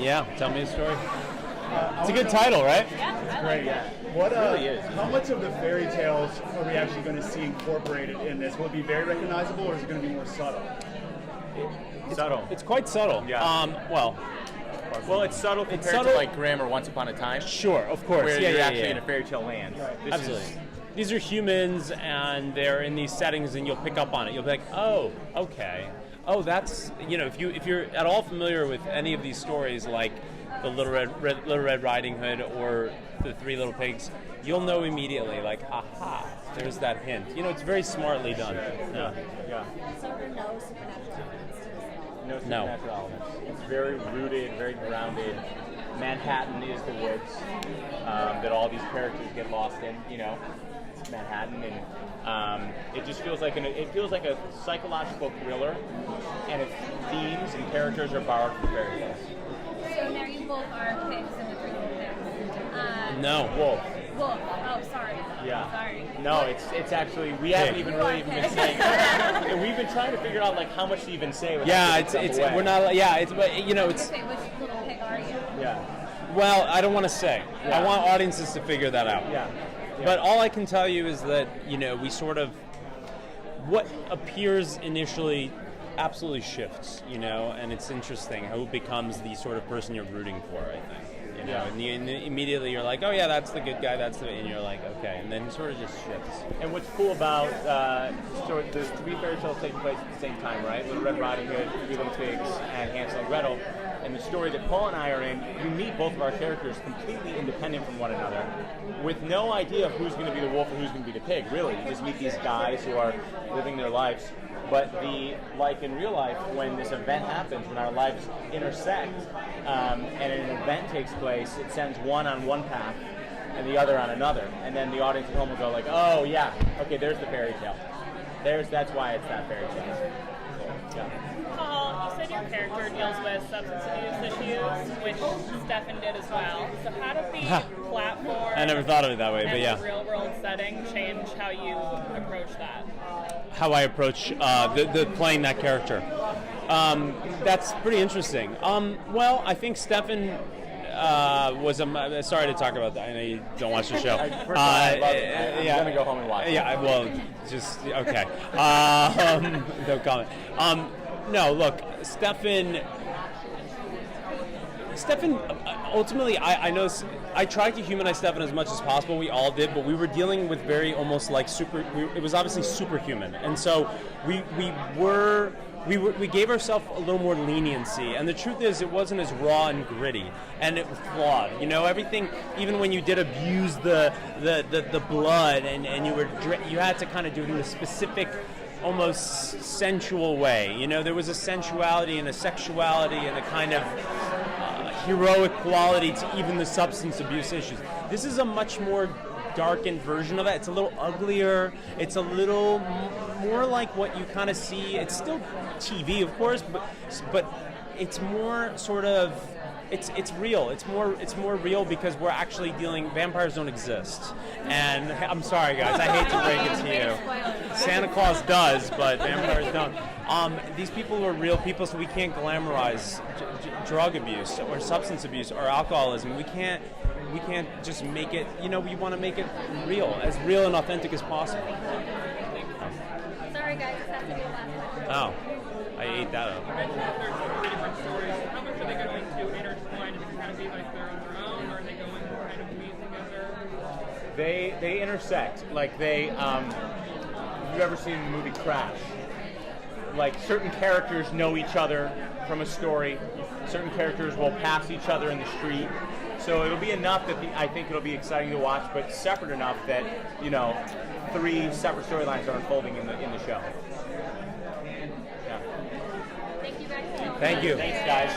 Yeah, tell me a story. It's a good title, right? Yeah, Great. yeah. What It really is. How much of the fairy tales are we actually going to see incorporated in this? Will it be very recognizable, or is it going to be more subtle? Subtle. It's quite subtle. Yeah. Well, it's subtle compared to like Grimm or Once Upon a Time. Sure, of course. Where yeah, you're yeah, actually yeah. in a fairy tale land. This Absolutely. is- These are humans, and they're in these settings, and you'll pick up on it. You'll be like, oh, okay. Oh, that's, if you're at all familiar with any of these stories, like the Little Red Riding Hood or the Three Little Pigs, you'll know immediately, like, aha, there's that hint. It's very smartly done. Yeah. So there are no supernatural elements to this at all? No supernatural elements. It's very rooted, very grounded. Manhattan is the woods that all these characters get lost in. It's Manhattan, and it just feels like a psychological thriller, and its themes and characters are borrowed from fairy tales. So now you both are pigs in the Three Little Pigs. No. Wolf. Wolf. Oh, sorry. Yeah. Sorry. No, it's actually we haven't even really even been saying. And we've been trying to figure out like how much to even say. Yeah, it's we're not. Yeah, it's Okay, which little pig are you? Yeah. Well, I don't want to say. Yeah. I want audiences to figure that out. Yeah. But all I can tell you is that, we sort of, what appears initially absolutely shifts, and it's interesting who becomes the sort of person you're rooting for, I think. And immediately you're like, oh yeah, that's the good guy, and you're like, okay, and then it sort of just shifts. And what's cool about there's three fairy tales taking place at the same time, right? Little Red Riding Hood, Three Little Pigs, and Hansel and Gretel. And the story that Paul and I are in, we meet both of our characters completely independent from one another, with no idea of who's going to be the wolf and who's going to be the pig. Really, you just meet these guys who are living their lives. But like in real life, when this event happens, when our lives intersect, and an event takes place, it sends one on one path and the other on another. And then the audience at home will go like, oh yeah, okay, there's the fairy tale. That's why it's that fairy tale. Yeah. Paul, you said your character deals with substance abuse issues, which Stefan did as well. So how does the platform I never thought of it that way, but yeah. the real world setting change how you approach that? How I approach the playing that character. That's pretty interesting. Well, I think Stefan was sorry to talk about that. I know you don't watch the show. First of all, I love it. I'm going to go home and watch it. Yeah, well, just, okay. No comment. No, look, Stefan, ultimately, I know I tried to humanize Stefan as much as possible. We all did, but we were dealing with very almost like it was obviously superhuman, and so we gave ourselves a little more leniency. And the truth is, it wasn't as raw and gritty, and it was flawed. Everything, even when you did abuse the blood, and you had to kind of do it in a specific, almost sensual way. There was a sensuality and a sexuality and a kind of heroic quality to even the substance abuse issues. This is a much more darkened version of it. It's a little uglier. It's a little more like what you kind of see. It's still TV, of course, but it's more sort of it's real. It's more real because we're actually dealing. Vampires don't exist, and I'm sorry, guys. I hate to break it to you. Santa Claus does, but vampires don't. These people are real people, so we can't glamorize drug abuse or substance abuse or alcoholism. We can't just make it. We want to make it real and authentic as possible. Sorry, guys. This has to be the last one. Oh, I ate that up. You mentioned that there's three different stories. How much are they going to intertwine? Is it kind of be like they're on their own, or are they going to kind of weave together? They intersect. Like you've ever seen the movie Crash? Like certain characters know each other from a story. Certain characters will pass each other in the street. So it'll be enough that I think it'll be exciting to watch, but separate enough that three separate storylines are unfolding in the show. Yeah. Thank you guys so much. Thank you. Thanks, guys.